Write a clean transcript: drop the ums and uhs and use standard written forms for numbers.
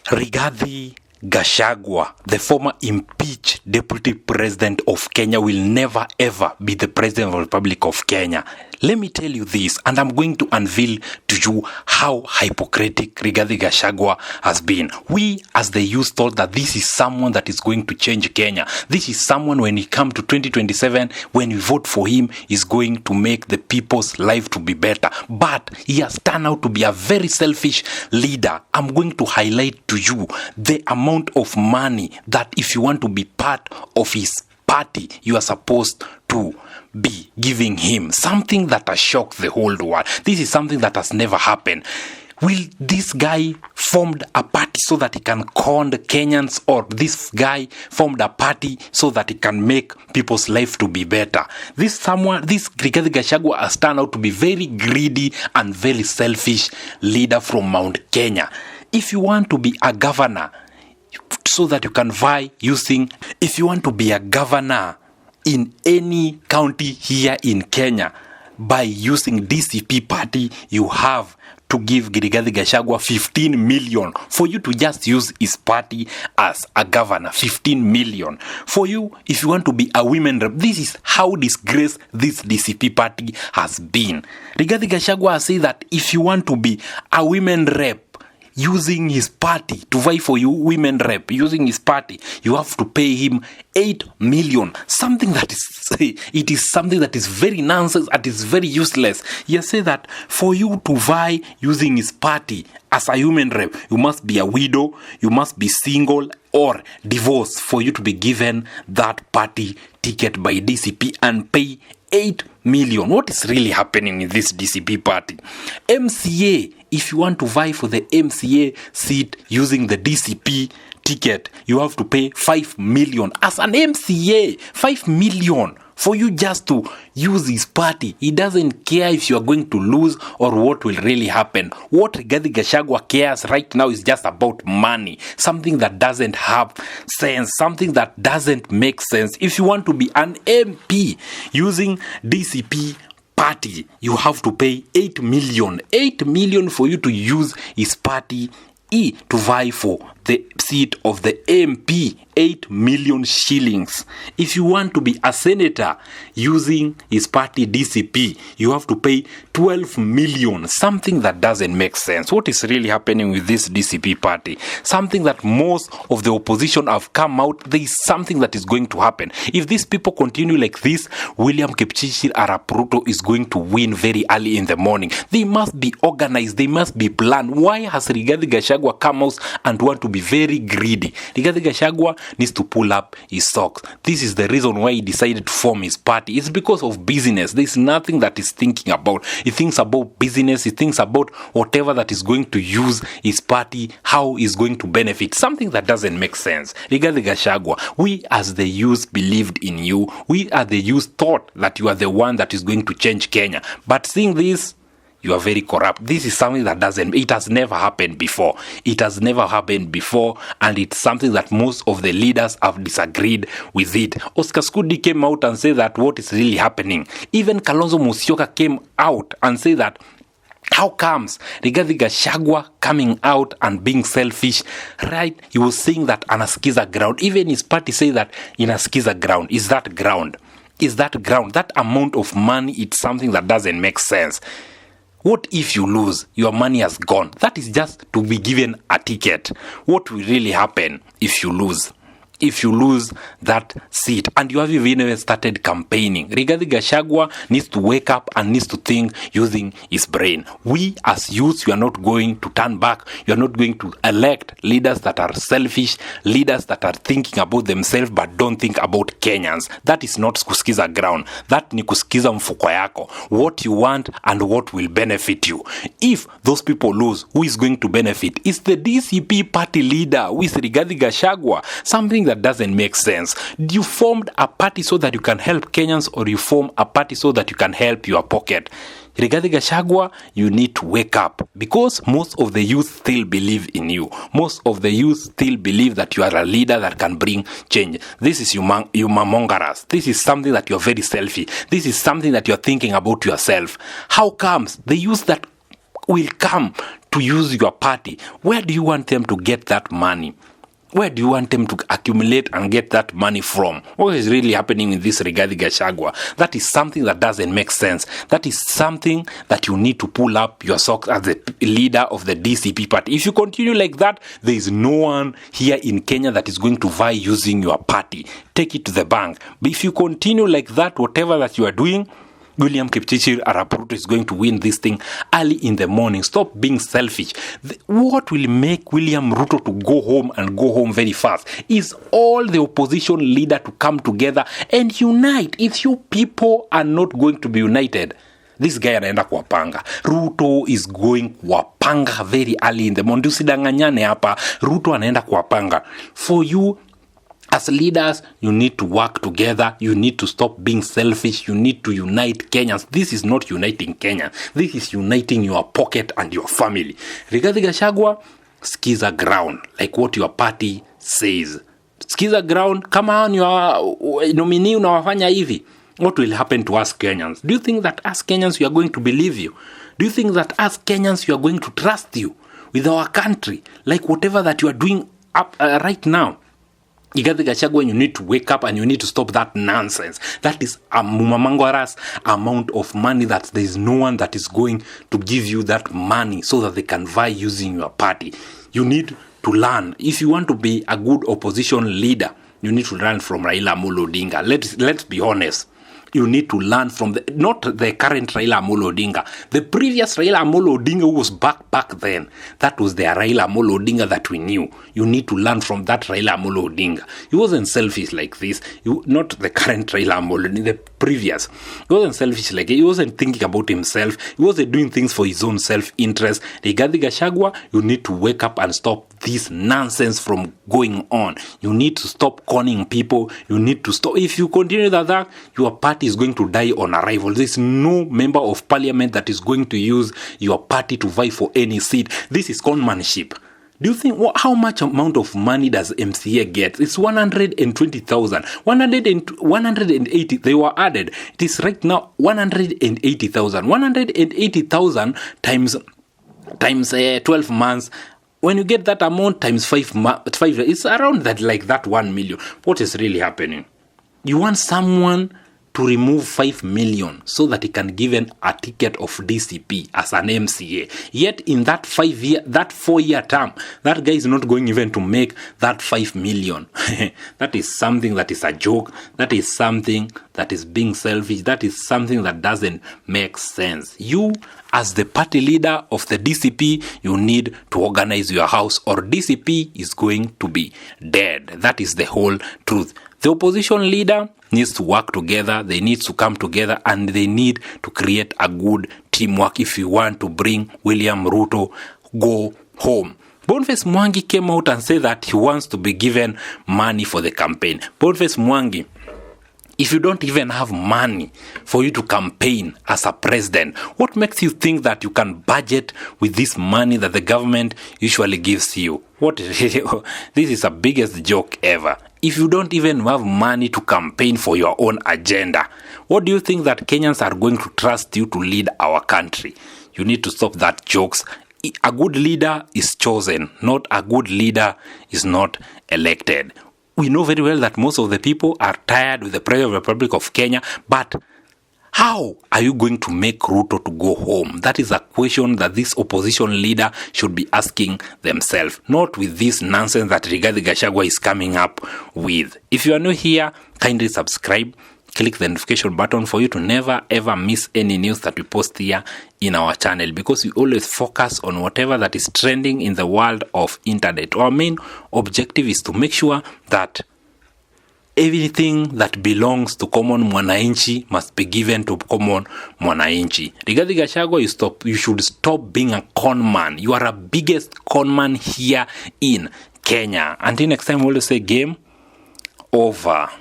Rigathi Gachagua, the former impeached deputy president of Kenya, will never ever be the president of the Republic of Kenya. Let me tell you this, and I'm going to unveil to you how hypocritic Rigathi Gachagua has been. We as the youth thought that this is someone that is going to change Kenya. This is someone, when he comes to 2027, when we vote for him, is going to make the people's life to be better. But he has turned out to be a very selfish leader. I'm going to highlight to you the amount of money that, if you want to be part of his party, you are supposed to be giving him. Something that has shocked the whole world. This is something that has never happened. Will this guy formed a party so that he can con the Kenyans, or this guy formed a party so that he can make people's life to be better? This Rigathi Gachagua has turned out to be very greedy and very selfish leader from Mount Kenya. If you want to be a governor, so that you can vie using, if you want to be a governor in any county here in Kenya by using DCP party, you have to give Rigathi Gachagua 15 million for you to just use his party as a governor. 15 million. For you, if you want to be a women rep, this is how disgraced this DCP party has been. Rigathi Gachagua said that if you want to be a women rep, using his party to vie for you women rep, using his party, you have to pay him 8 million. Something that is something that is very nonsense, that is very useless. He said that for you to vie using his party as a human rep, you must be a widow, you must be single or divorced for you to be given that party ticket by DCP and pay 8 million. What is really happening in this DCP party? MCA, if you want to vie for the MCA seat using the DCP ticket, you have to pay 5 million. As an MCA, 5 million for you just to use his party. He doesn't care if you are going to lose or what will really happen. What Rigathi Gachagua cares right now is just about money. Something that doesn't have sense. Something that doesn't make sense. If you want to be an MP using DCP party, you have to pay 8 million. 8 million for you to use his party to vie for the seat of the MP. 8 million shillings. If you want to be a senator using his party DCP, you have to pay 12 million. Something that doesn't make sense. What is really happening with this DCP party? Something that most of the opposition have come out. There is something that is going to happen. If these people continue like this, William Kipchirchir Arap Ruto is going to win very early in the morning. They must be organized. They must be planned. Why has Rigathi Gachagua come out and want to be very greedy? Rigathi Gachagua needs to pull up his socks. This is the reason why he decided to form his party. It's because of business. There's nothing that he's thinking about. He thinks about business. He thinks about whatever that is going to use his party, how he's going to benefit. Something that doesn't make sense. Rigathi Gachagua, we as the youth believed in you. We as the youth thought that you are the one that is going to change Kenya. But seeing this, you are very corrupt. This is something that it has never happened before. It has never happened before, and it's something that most of the leaders have disagreed with it. Oscar Scudi came out and said that what is really happening. Even Kalonzo Musyoka came out and said that how comes Rigathi Gachagua coming out and being selfish, right? He was saying that anaskiza ground. Even his party say that inaskiza ground. Is that ground? Is that ground? That amount of money, it's something that doesn't make sense. What if you lose? Your money has gone. That is just to be given a ticket. What will really happen if you lose? If you lose that seat and you have even started campaigning, Rigathi Gachagua needs to wake up and needs to think using his brain. We as youths, you are not going to turn back. You are not going to elect leaders that are selfish, leaders that are thinking about themselves but don't think about Kenyans. That is not kusikiza ground. That ni kusikiza mfuko yako. What you want and what will benefit you. If those people lose, who is going to benefit? It's the DCP party leader with Rigathi Gachagua. Something that doesn't make sense. You formed a party so that you can help Kenyans, or you form a party so that you can help your pocket? Rigathi Gachagua, you need to wake up, because most of the youth still believe in you. Most of the youth still believe that you are a leader that can bring change. This is humanmongers. This is something that you're very selfish. This is something that you're thinking about yourself. How comes the youth that will come to use your party. Where do you want them to get that money? Where do you want them to accumulate and get that money from? What is really happening in this regarding Gachagua? That is something that doesn't make sense. That is something that you need to pull up your socks as the leader of the DCP party. If you continue like that, there is no one here in Kenya that is going to vie using your party. Take it to the bank. But if you continue like that, whatever that you are doing, William Kipchirchir Arap Ruto is going to win this thing early in the morning. Stop being selfish. What will make William Ruto to go home and go home very fast is all the opposition leader to come together and unite. If you people are not going to be united, this guy anaenda kuwapanga. Ruto is going kuwapanga very early in the morning. Usidanganyane hapa. Ruto anaenda kuwapanga. For you, as leaders, you need to work together. You need to stop being selfish. You need to unite Kenyans. This is not uniting Kenya. This is uniting your pocket and your family. Regarding Gachagua, skiza ground, like what your party says. Skiza ground, come on, your nominee unawafanya hivi. What will happen to us Kenyans? Do you think that us Kenyans, we are going to believe you? Do you think that us Kenyans, we are going to trust you with our country? Like whatever that you are doing up right now. Rigathi Gachagua, you need to wake up and you need to stop that nonsense. That is a mumamangwaras amount of money that there is no one that is going to give you that money so that they can vie using your party. You need to learn. If you want to be a good opposition leader, you need to learn from Raila Amolo Odinga. Let's be honest. You need to learn from not the current Raila Amolo Odinga. The previous Raila Amolo Odinga who was back then. That was the Raila Amolo Odinga that we knew. You need to learn from that Raila Amolo Odinga. He wasn't selfish like this. Not the current Raila Amolo Odinga, the previous. He wasn't selfish like it. He wasn't thinking about himself. He wasn't doing things for his own self-interest. Rigathi Gachagua, you need to wake up and stop this nonsense from going on. You need to stop conning people. You need to stop. If you continue that, your party is going to die on arrival. There is no member of parliament that is going to use your party to vie for any seat. This is conmanship. Do you think how much amount of money does MCA get? It's 120,000. 180. They were added. It is right now 180,000. 180,000 times 12 months. When you get that amount times 5, it's around that, like that 1 million. What is really happening? You want someone to remove 5 million so that he can give a ticket of DCP as an MCA. Yet in that 4-year term, that guy is not going even to make that 5 million. That is something that is a joke. That is something that is being selfish. That is something that doesn't make sense. You, as the party leader of the DCP, you need to organize your house or DCP is going to be dead. That is the whole truth. The opposition leader needs to work together. They need to come together and they need to create a good teamwork if you want to bring William Ruto go home. Boniface Mwangi came out and said that he wants to be given money for the campaign. Boniface Mwangi, if you don't even have money for you to campaign as a president, what makes you think that you can budget with this money that the government usually gives you? This is the biggest joke ever. If you don't even have money to campaign for your own agenda, what do you think that Kenyans are going to trust you to lead our country? You need to stop that jokes. A good leader is chosen, not a good leader is not elected. We know very well that most of the people are tired with the President of the Republic of Kenya, but how are you going to make Ruto to go home? That is a question that this opposition leader should be asking themselves, not with this nonsense that Rigathi Gachagua is coming up with. If you are new here, kindly subscribe. Click the notification button for you to never ever miss any news that we post here in our channel, because we always focus on whatever that is trending in the world of internet. Our main objective is to make sure that everything that belongs to common mwananchi must be given to common mwananchi. Rigathi Gachagua, you should stop being a con man. You are a biggest con man here in Kenya. Until next time, we'll say game over.